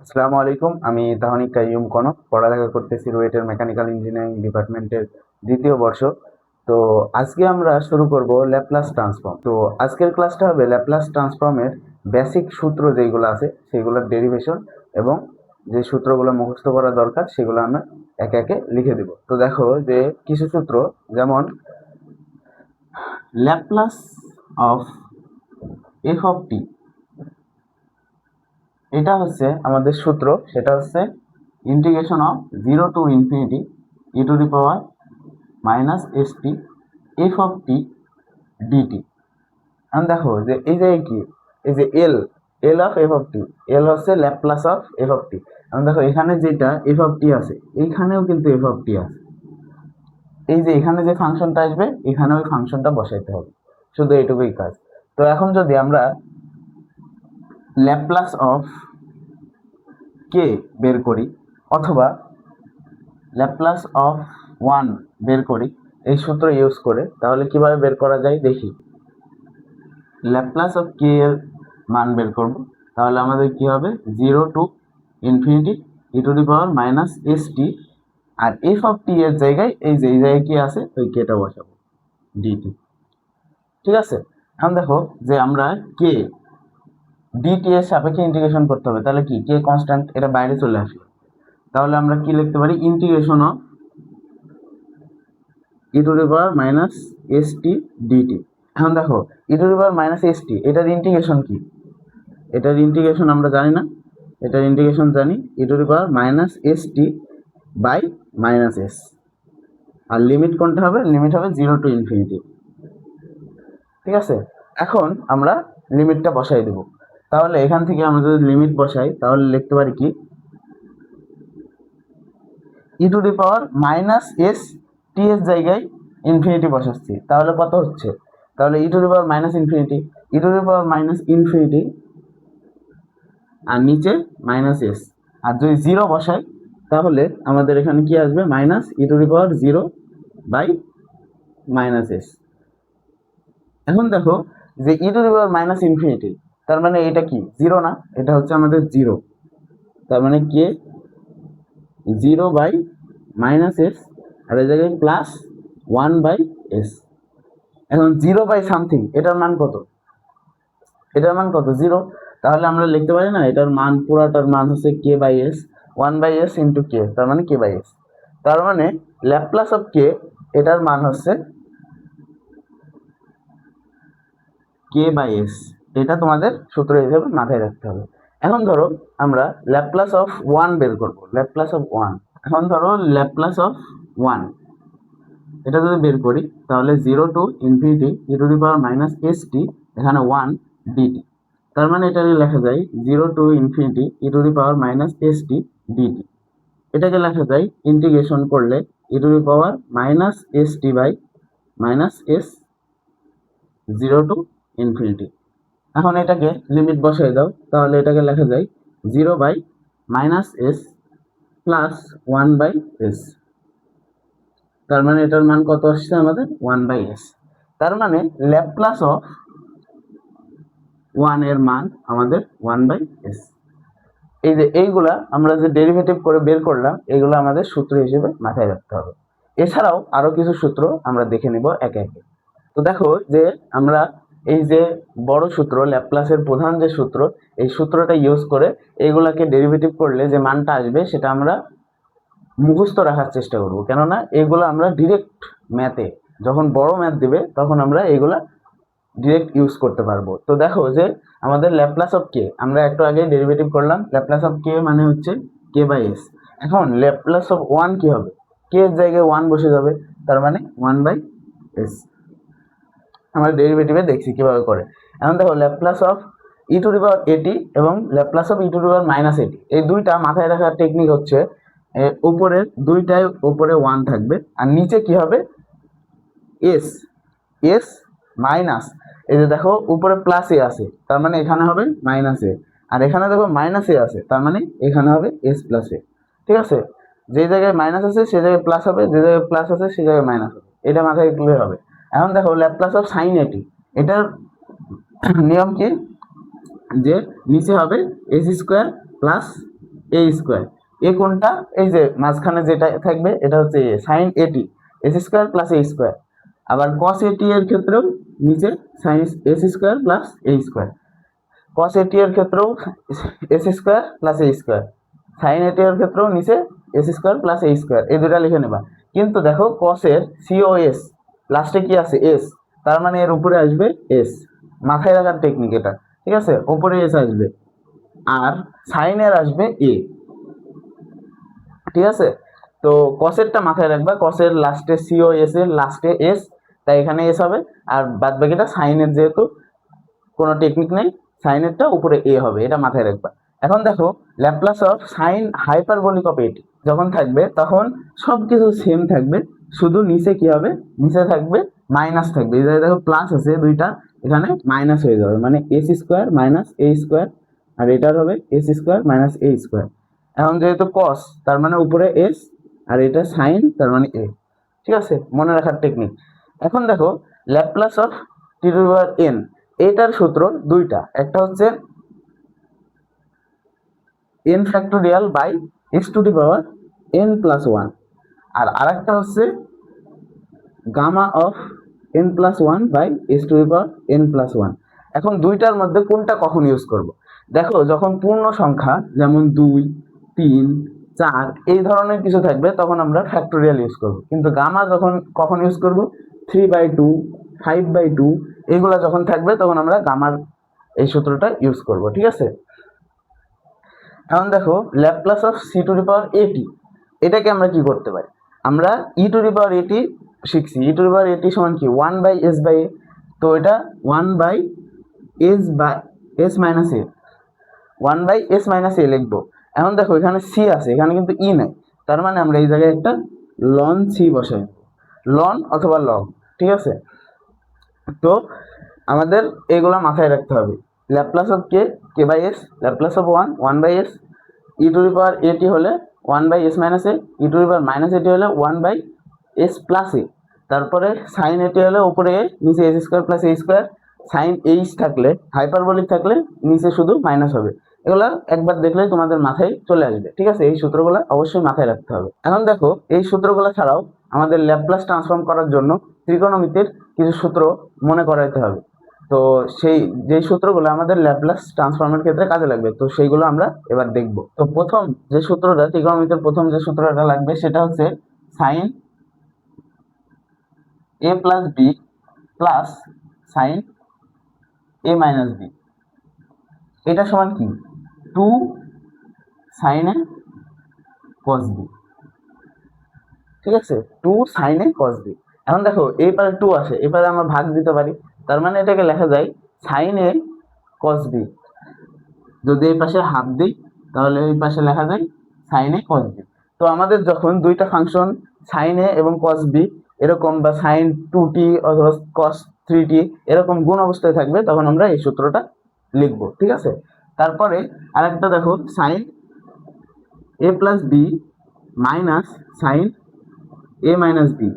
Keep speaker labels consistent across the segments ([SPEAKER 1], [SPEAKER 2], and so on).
[SPEAKER 1] আসসালামু আলাইকুম। আমি তাহনিক কাইয়ুম কনক, পড়ালেখা করতেছি রুয়েটের মেকানিক্যাল ইঞ্জিনিয়ারিং ডিপার্টমেন্টের দ্বিতীয় বর্ষ। তো আজকে আমরা শুরু করব ল্যাপ্লাস ট্রান্সফর্ম। তো আজকের ক্লাসটা হবে ল্যাপ্লাস ট্রান্সফর্মের বেসিক সূত্র যেগুলো আছে সেগুলোর ডেরিভেশন এবং যে সূত্রগুলো মুখস্থ করা দরকার সেগুলো আমরা একে একে লিখে দেব। তো দেখো যে কিছু সূত্র, যেমন Laplace of F of T, এটা হচ্ছে আমাদের সূত্র, সেটা হচ্ছে integration of 0 to infinity E to the power minus S T F of T DT. এখন দেখো যে এই যে কি, এই যে L L of F of T, L হচ্ছে Laplace of F of T. এখন দেখো এখানে যেটা এফ অফ টি আছে, এইখানেও কিন্তু এফ অফ টি আছে। এই যে এখানে যে ফাংশনটা আসবে এখানে ওই ফাংশনটা বসাইতে হবে, শুধু এইটুকুই কাজ। তো এখন যদি আমরা ল্যাপ্লাস অফ কে বের করি অথবা ল্যাপ্লাস অফ 1 বের করি এই সূত্র ইউজ করে, তাহলে কিভাবে বের করা যায় দেখি। ল্যাপ্লাস অফ কে এর মান বের করব, তাহলে আমাদের কি হবে 0 to infinity E to the power minus S t, আর এফ অফ টি এর জায়গায় এই যে এই জায়গায় কি আছে ওই কেটা বসাবো, ডিটি। ঠিক আছে, এখন দেখো যে আমরা কে ডিটি এর সাপেক্ষে ইন্টিগ্রেশন করতে হবে, তাহলে কি কে কনস্ট্যান্ট, এটা বাইরে চলে আসলো। তাহলে আমরা কি লিখতে পারি, integration of e to the power minus S t DT. এখন দেখো e to the power minus S t, এটার ইন্টিগ্রেশন কি, এটার ইন্টিগ্রেশন আমরা জানি না, এটার ইন্টিগ্রেশন জানি e to the power minus S t by minus s, আর লিমিট কোনটা হবে, লিমিট হবে 0 টু ইনফিনিটি। ঠিক আছে, এখন আমরা লিমিটটা বসাই দেব। তাহলে এখান থেকে আমরা যদি লিমিট বসাই তাহলে লিখতে পারি কি, e to the power minus S t এর জায়গায় ইনফিনিটি বসাচ্ছি, তাহলে কত হচ্ছে, তাহলে e to the power minus infinity, E to the power minus infinity আর নিচে মাইনাস এস, আর যদি 0 বসাই তাহলে আমাদের এখানে কি আসবে, minus e to the power 0 by minus s. এখন দেখো যে e to the power minus infinity, তার মানে এটা কি 0 না, এটা হচ্ছে আমাদের 0, তার মানে কে 0 বাই মাইনাস এস, আর এই জায়গায় প্লাস 1 বাই এস। এখন 0 বাই সামথিং, এটার মান কত, এটার মান কত 0, তাহলে আমরা লিখতে পারি না এটার মান, পুরাটার মান হচ্ছে k by s, 1 by s into k, তার মানে কে বাই এস। তার মানে ল্যাপ্লাস অফ কে, এটার মান হচ্ছে কে বাই এস, এটা তোমাদের সূত্র হিসেবে মাথায় রাখতে হবে। এখন ধরো আমরা ল্যাপ্লাস অফ 1 বের করব, ল্যাপ্লাস অফ 1। এখন ধরো ল্যাপ্লাস অফ 1 এটা যদি বের করি তাহলে 0 to infinity E to the power minus S t, এখানে 1 ডিটি, তার মানে এটাকে লেখা যায় 0 to infinity E to the power minus S t dt. এটাকে লেখা যায় ইন্টিগ্রেশন করলে e to the power minus S t by minus s 0 to infinity. এখন এটাকে লিমিট বসাই দাও, তাহলে এটাকে লেখা যায় 0 by minus S plus 1 by S, তার মানে এটার মান কত আসছে আমাদের 1 বাই এস। তার মানে ল্যাপ্লাস অফ 1 এর মান আমাদের 1 বাই এস। এই যে এইগুলা আমরা যে ডেরিভেটিভ করে বের করলাম, এগুলো আমাদের সূত্র হিসেবে মাথায় রাখতে হবে। এছাড়াও আরো কিছু সূত্র আমরা দেখে নিব একে একে। তো দেখো যে আমরা এই যে বড় সূত্র, ল্যাপ্লাসের প্রধান যে সূত্র, এই সূত্রটা ইউজ করে এইগুলাকে ডেরিভেটিভ করলে যে মানটা আসবে সেটা আমরা মুখস্থ রাখার চেষ্টা করব, কেননা এগুলো আমরা ডিরেক্ট ম্যাথে যখন বড় ম্যাথ দিবে তখন আমরা এগুলা ডিরেক্ট ইউজ করতে পারবো। তো দেখো যে আমাদের ল্যাপ্লাস অফ কে, আমরা একটু আগে ডেরিভেটিভ করলাম, ল্যাপ্লাস অফ কে মানে হচ্ছে কে বাই এস। এখন ল্যাপ্লাস অফ 1 কি হবে, কে এর জায়গায় 1 বসে যাবে, তার মানে 1 বাই এস। আমরা ডেরিভেটিভে দেখছি কিভাবে করে। এখন দেখো Laplace of e to the power at এবং Laplace of e to the power minus at, এই দুইটা মাথায় রাখার টেকনিক হচ্ছে উপরে দুইটাই উপরে 1 থাকবে আর নিচে কি হবে এস, এস মাইনাস, এই যে দেখো উপরে প্লাস এ আছে তার মানে এখানে হবে মাইনাস এ, আর এখানে দেখো মাইনাস এ আছে তার মানে এখানে হবে এস প্লাস এ। ঠিক আছে, যে জায়গায় মাইনাস আছে সে জায়গায় প্লাস হবে, যে জায়গায় প্লাস আছে সে জায়গায় মাইনাস হবে, এটা মাথায় রাখলে হবে। এখন দেখো ল্যাপ্লাস অফ সাইন এটি, এটার নিয়ম কি, যে নিচে হবে এস স্কোয়ার প্লাস এ স্কোয়ার। এ কোনটা? এই যে মাঝখানে যেটা থাকবে এটা হচ্ছে এ, সাইন এটি এস স্কোয়ার প্লাস এ স্কোয়ার। আবার কস এটি এর ক্ষেত্রেও নিচে সাইন এস স্কোয়ার প্লাস এ স্কোয়ার। কস এটি এর ক্ষেত্রেও এস স্কোয়ার প্লাস এ স্কোয়ার। সাইন এটি এর ক্ষেত্রেও নিচে এস স্কোয়ার প্লাস এ স্কোয়ার। এই দুটা লিখে নেবা। কিন্তু দেখো কসের সিওএস লাস্টে কি আছে? এস। তার মানে এর উপরে আসবে এস। মাথায় রাখার টেকনিক এটা, ঠিক আছে? উপরে এস আসবে আর সাইনের আসবে এ, ঠিক আছে? তো কসেরটা মাথায় রাখবা, কসের লাস্টে সিও এস এর লাস্টে এস, তাই এখানে এস হবে। আর বাদ বাকিটা সাইনের যেহেতু কোনো টেকনিক নেই, সাইনেরটা উপরে এ হবে, এটা মাথায় রাখবা। এখন দেখো Laplace of sign hyperbolic of এটি যখন থাকবে তখন সব কিছু সেম থাকবে, শুধু নিচে কি হবে? নিচে থাকবে মাইনাস থাকবে। এই দেখো প্লাস আছে দুইটা, এখানে মাইনাস হয়ে যাবে, মানে এস স্কোয়ার মাইনাস এ স্কোয়ার, আর এটার হবে এস স্কোয়ার মাইনাস এ স্কোয়ার। এখন যেহেতু কস তার মানে উপরে এস, আর এটা সাইন তার মানে এ, ঠিক আছে? মনে রাখার টেকনিক। এখন দেখো Laplace of T to the power n, এটার সূত্র দুইটা, একটা হচ্ছে n factorial by x to the power N plus one, আর আরেকটা হচ্ছে gamma of n plus one by x to the power N plus one. এখন দুইটার মধ্যে কোনটা কখন ইউজ করব? দেখো যখন পূর্ণ সংখ্যা যেমন 2, 3, 4 এই ধরনের কিছু থাকবে তখন আমরা ফ্যাক্টোরিয়াল ইউজ করব, কিন্তু গামা যখন কখন ইউজ করব? 3/2, 5/2 এগুলা যখন থাকবে তখন আমরা গামার এই সূত্রটা ইউজ করব, ঠিক আছে? এখন দেখো Laplace of c to the power at, এটাকে আমরা কি করতে পারি? আমরা ই টু দি পাওয়ার এটি শিখছি, ই টু দি পাওয়ার এটি সমান কি? 1/s/a, তো এটা 1/s মাইনাস এ লিখবো। এখন দেখো এখানে সি আছে, এখানে কিন্তু ই নাই, তার মানে আমরা এই জায়গায় একটা লন সি বসাই, লন অথবা লগ, ঠিক আছে? তো আমাদের এগুলা মাথায় রাখতে হবে। Laplace of k by s, Laplace of 1/s, e to the power at হলে 1/s-a, E to the power minus এটি হলে 1/s+a, তারপরে সাইন এটি হলে উপরে এ, নিচে এস স্কোয়ার প্লাস এ স্কোয়ার। সাইন এইচ থাকলে, হাইপারবোলিক থাকলে নিচে শুধু মাইনাস হবে। এগুলো একবার দেখলেই তোমাদের মাথায় চলে আসবে, ঠিক আছে? এই সূত্রগুলো অবশ্যই মাথায় রাখতে হবে। এখন দেখো এই সূত্রগুলো ছাড়াও আমাদের ল্যাপ্লাস ট্রান্সফর্ম করার জন্য ত্রিকোণমিতির কিছু সূত্র মনে করাইতে হবে। তো সেই যেই সূত্রগুলো আমাদের ল্যাপ্লাস ট্রান্সফর্মের ক্ষেত্রে কাজে লাগবে, তো সেইগুলো আমরা এবার দেখব। তো প্রথম যে সূত্রটা, ত্রিকোণমিতির প্রথম যে সূত্রটা লাগবে সেটা হচ্ছে সাইন এ প্লাস বি প্লাস সাইন এ মাইনাস বি, এটা সমান কি? 2 সাইন এ কস বি, ঠিক আছে? 2 সাইন এ কস বি। এখন দেখো এই পারে 2 আসে, এবারে আমরা ভাগ দিতে পারি, তার মানে এটাকে লেখা যায় সাইন এ কস বি। যদি এই পাশে হাফ দিই তাহলে এই পাশে লেখা যায় সাইন এ কস বি। তো আমাদের যখন দুইটা ফাংশন সাইন এ এবং কস বি এরকম, বা সাইন 2t অথবা কস 3t এরকম গুণ অবস্থায় থাকবে, তখন আমরা এই সূত্রটা লিখব, ঠিক আছে? তারপরে আরেকটা দেখো সাইন এ প্লাস বি মাইনাস সাইন এ মাইনাস বি,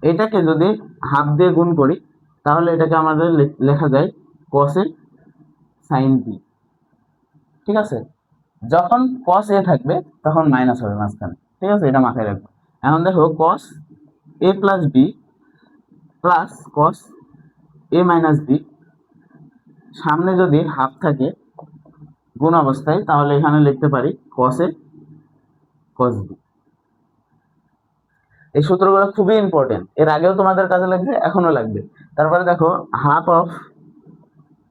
[SPEAKER 1] এটাকে যদি হাফ দিয়ে গুণ করি তাহলে এটাকে আমাদের লেখা যায় কস এ সাইন বি, ঠিক আছে? যখন কস এ থাকবে তখন মাইনাস হবে মাঝখানে, ঠিক আছে? এটা মাথায় রাখবো। এখন দেখো কস এ plus B plus cos A minus B, সামনে যদি হাফ থাকে গুণ অবস্থায় তাহলে এখানে লিখতে পারি কস এ কস বি। এই সূত্রগুলো খুবই ইম্পর্টেন্ট, এর আগেও তোমাদের কাজে লাগবে, এখনো লাগবে। তারপরে দেখো half of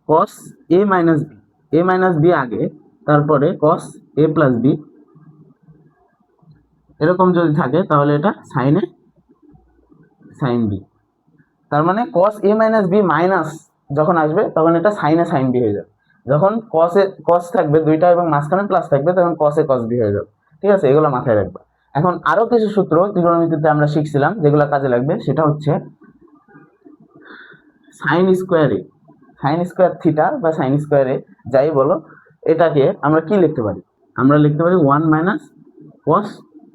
[SPEAKER 1] cos A minus B, A minus B আগে, তারপরে কস এ প্লাস বি, এরকম যদি থাকে তাহলে এটা সাইন এ সাইন বি। তার মানে cos A minus B minus যখন আসবে তখন এটা সাইন এ সাইন বি হয়ে যাবে। যখন কস থাকবে দুইটা এবং মাঝখানে প্লাস থাকবে তখন কস এ কস বি হয়ে যাবে, ঠিক আছে? এগুলো মাথায় রাখবা। এখন আরো কিছু সূত্র ত্রিকোণমিতিতে আমরা শিখছিলাম যেগুলো কাজে লাগবে, সেটা হচ্ছে সাইন স্কোয়ার এ, সাইন স্কোয়ার থিটা বা সাইন স্কোয়ার এ যাই বলো, এটাকে আমরা কি লিখতে পারি? আমরা লিখতে পারি 1 - cos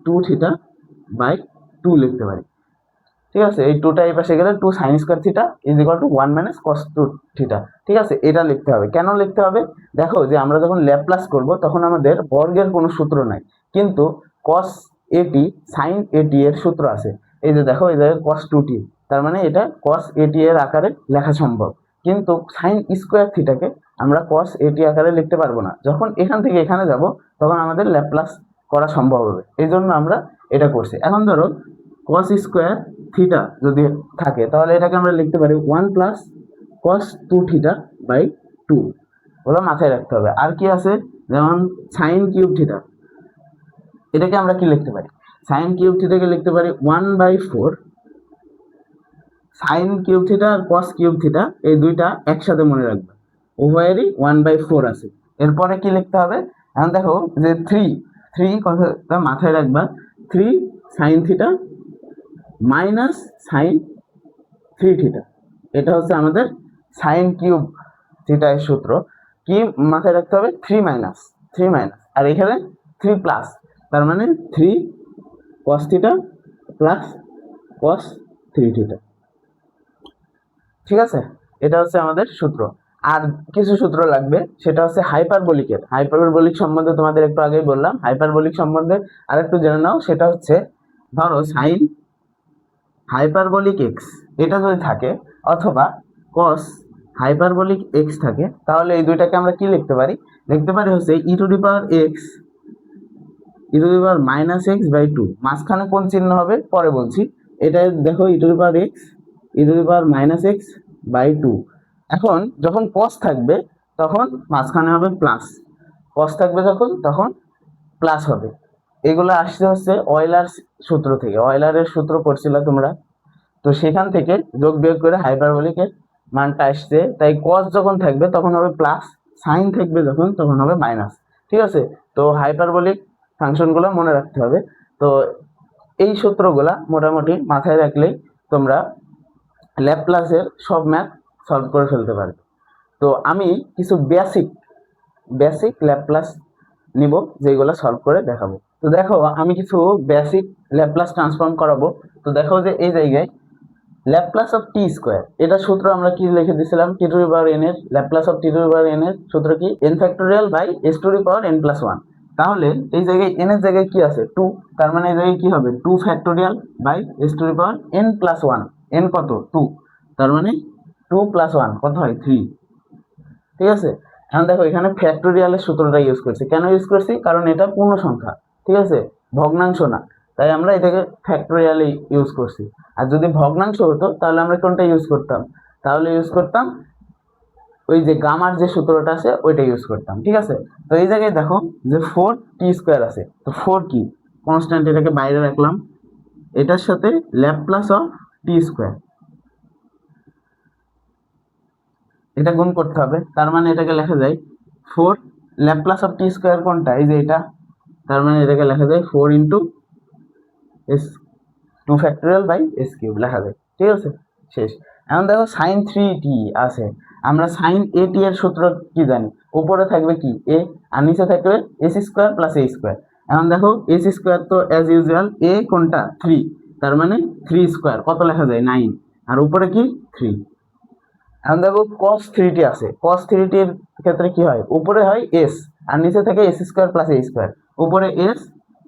[SPEAKER 1] 2 θ/2 লিখতে পারি, ঠিক আছে, এই টুটা এই পাশে গেলে 2 sin square theta is equal to 1 minus cos 2 theta. ঠিক আছে, এটা লিখতে হবে। কেন লিখতে হবে? দেখো যে আমরা যখন ল্যাপ্লাস করব তখন আমাদের বর্গের কোনো সূত্র নাই, কিন্তু cos at sin at এর সূত্র আছে। এই যে দেখো এই জায়গায় cos 2t, তার মানে এটা cos at এর আকারে লেখা সম্ভব, কিন্তু sin স্কয়ার থিটাকে আমরা cos at আকারে লিখতে পারবো না। যখন এখান থেকে এখানে যাব তখন আমাদের ল্যাপ্লাস করা সম্ভব হবে, এই জন্য আমরা এটা করছি। এখন ধরো cos স্কয়ার থিটা যদি থাকে তাহলে এটাকে আমরা লিখতে পারি 1 প্লাস cos 2 থিটা বাই 2, ওগুলো মাথায় রাখতে হবে। আর কি আছে, যেমন sin কিউব থিটা, এটাকে আমরা কি লিখতে পারি, sin কিউব থিটাকে লিখতে পারি 1/4 sin কিউব থিটা আর cos কিউব থিটা এই দুইটা একসাথে মনে রাখবে, উভয়েরই 1/4 আছে। এরপরে কি লিখতে হবে, এখন দেখো যে 3 কথাটা মাথায় রাখবা, 3 sin theta minus sin 3 theta, এটা হচ্ছে আমাদের sin কিউব থিটা এর সূত্র। কি মাথায় রাখতে হবে, 3 মাইনাস আর এখানে 3 প্লাস, তার মানে 3 cos theta plus cos 3 theta. ঠিক আছে, এটা হচ্ছে আমাদের সূত্র। আর কিছু সূত্র লাগবে, সেটা হচ্ছে হাইপারবোলিকের। হাইপারবোলিক সম্বন্ধে তোমাদের একটু আগেই বললাম, হাইপারবোলিক সম্বন্ধে আরেকটু জেনে নাও। সেটা হচ্ছে ধরো সাইন হাইপারবোলিক এক্স এটা যদি থাকে, অথবা cos হাইপারবোলিক এক্স থাকে, তাহলে এই দুইটাকে আমরা কি লিখতে পারি, হচ্ছে e to the power minus x by 2। মাঝখানে কোন চিহ্ন হবে পরে বলছি, এটা দেখো e to the power minus x by 2। এখন যখন cos থাকবে তখন মাঝখানে হবে প্লাস, cos থাকবে যখন তখন প্লাস হবে। এগুলো আসছে হচ্ছে অয়লার সূত্র থেকে, অয়লারের সূত্র পড়ছিল তোমরা, তো সেখান থেকে যোগ বিয়োগ করে হাইপারবোলিকের মানটা আসছে। তাই cos যখন থাকবে তখন হবে প্লাস, সাইন থাকবে যখন তখন হবে মাইনাস। ঠিক আছে, তো হাইপারবোলিক ফাংশনগুলো মনে রাখতে হবে। তো এই সূত্রগুলা মোটামুটি মাথায় রাখলেই তোমরা ল্যাপ্লাসের সব ম্যাথ সলভ করে ফেলতে পারবে। তো আমি কিছু বেসিক ল্যাপ্লাস নিব, যেগুলো সলভ করে দেখাবো। তো দেখো আমি কিছু বেসিক ল্যাপ্লাস ট্রান্সফর্ম করাবো। তো দেখো যে এই জায়গায় ল্যাপ্লাস অফ টি স্কোয়ার, এটা সূত্র আমরা কি লিখে দিয়েছিলাম, T to the power N এর Laplace of T to the power N এর সূত্র কি, N factorial by S to the power N plus 1। তাহলে এই জায়গায় এন এর জায়গায় কি আছে 2, তার মানে এই জায়গায় কি হবে 2 factorial by S to the power N plus 1। N কত 2, তার মানে 2 প্লাস 1 কত হয় 3। ঠিক আছে, এখন দেখো এখানে ফ্যাক্টোরিয়ালের সূত্রটা ইউজ করছি। কেন ইউজ করছি, কারণ এটা পূর্ণ সংখ্যা, ঠিক আছে, ভগ্নাংশ না, তাই আমরা এটাকে ফ্যাক্টোরিয়ালে ইউজ করছি। আর যদি ভগ্নাংশ হতো তাহলে আমরা কোনটা ইউজ করতাম, ওই যে গামার যে সূত্রটা আছে ওইটা ইউজ করতাম। ঠিক আছে, তো এই জায়গায় দেখো যে 4t স্কোয়ার আছে, তো 4 কি কনস্ট্যান্ট, এটাকে বাইরে রাখলাম, এটার সাথে ল্যাপ্লাস অফ টি স্কোয়ার, এটা গুণ করতে হবে। তার মানে এটাকে লেখা যায় 4 ল্যাপ্লাস অফ টি স্কোয়ার কোনটা, এই যে এটা, তার মানে এটাকে লেখা যায় 4 into S 2 factorial by S cube লেখা যায়। ঠিক আছে, শেষ। এখন দেখো সাইন 3t আছে, আমরা সাইন এ টি এর সূত্র কি জানি, উপরে থাকবে কি এ আর নিচে থাকবে এস স্কোয়ার প্লাস এ স্কোয়ার। এখন দেখো এস স্কোয়ার তো অ্যাজ ইউজুয়াল, এ কোনটা 3, তার মানে 3 স্কোয়ার কত লেখা যায় 9, আর উপরে কি 3। এখন দেখো cos 3t আছে, cos 3t এর ক্ষেত্রে কি হয়, উপরে হয় s আর নিচে থাকে s square plus a square, উপরে s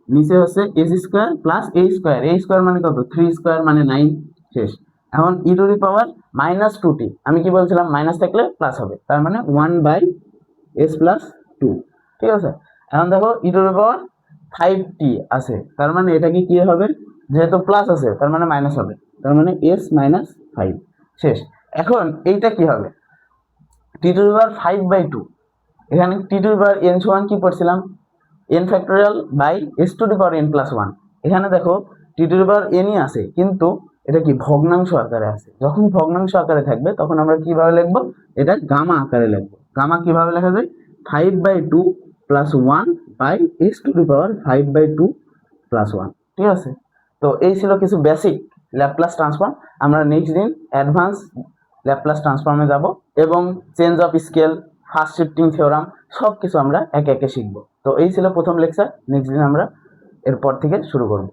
[SPEAKER 1] নিচে হচ্ছে s square plus a square মানে কত 3 স্কয়ার মানে 9, শেষ। এখন e two the power minus 2t, আমি কি বলছিলাম মাইনাস থাকলে প্লাস হবে, তার মানে 1/s প্লাস 2। ঠিক আছে, এখন দেখো e two the power 5t আছে, তার মানে এটা কি হবে, যেহেতু প্লাস আছে তার মানে মাইনাস হবে, তার মানে s মাইনাস 5, শেষ। এখন এইটা কি হবে, টি টু দি পাওয়ার 5/2, এখানে টি টু দি পাওয়ার n সমান কি পড়ছিলাম, n factorial by s to the power n plus 1। এখানে দেখো টি টু দি পাওয়ার nই আছে, কিন্তু এটা কি ভগ্নাংশ আকারে আছে। যখন ভগ্নাংশ আকারে থাকবে তখন আমরা কিভাবে লিখব, এটা গামা আকারে লিখব। গামা কিভাবে লেখা যায়, 5/2 plus 1 by s to the power 5/2 plus 1। ঠিক আছে, তো এই ছিল কিছু বেসিক ল্যাপ্লাস ট্রান্সফর্ম। আমরা নেক্সট দিন অ্যাডভান্স ল্যাপ্লাস ট্রান্সফর্মে যাব এবং change of scale, first shifting theorem সব কিছু আমরা একে একে শিখব। তো এই ছিল প্রথম লেকচার, নেক্সট দিন আমরা এরপর থেকে শুরু করব।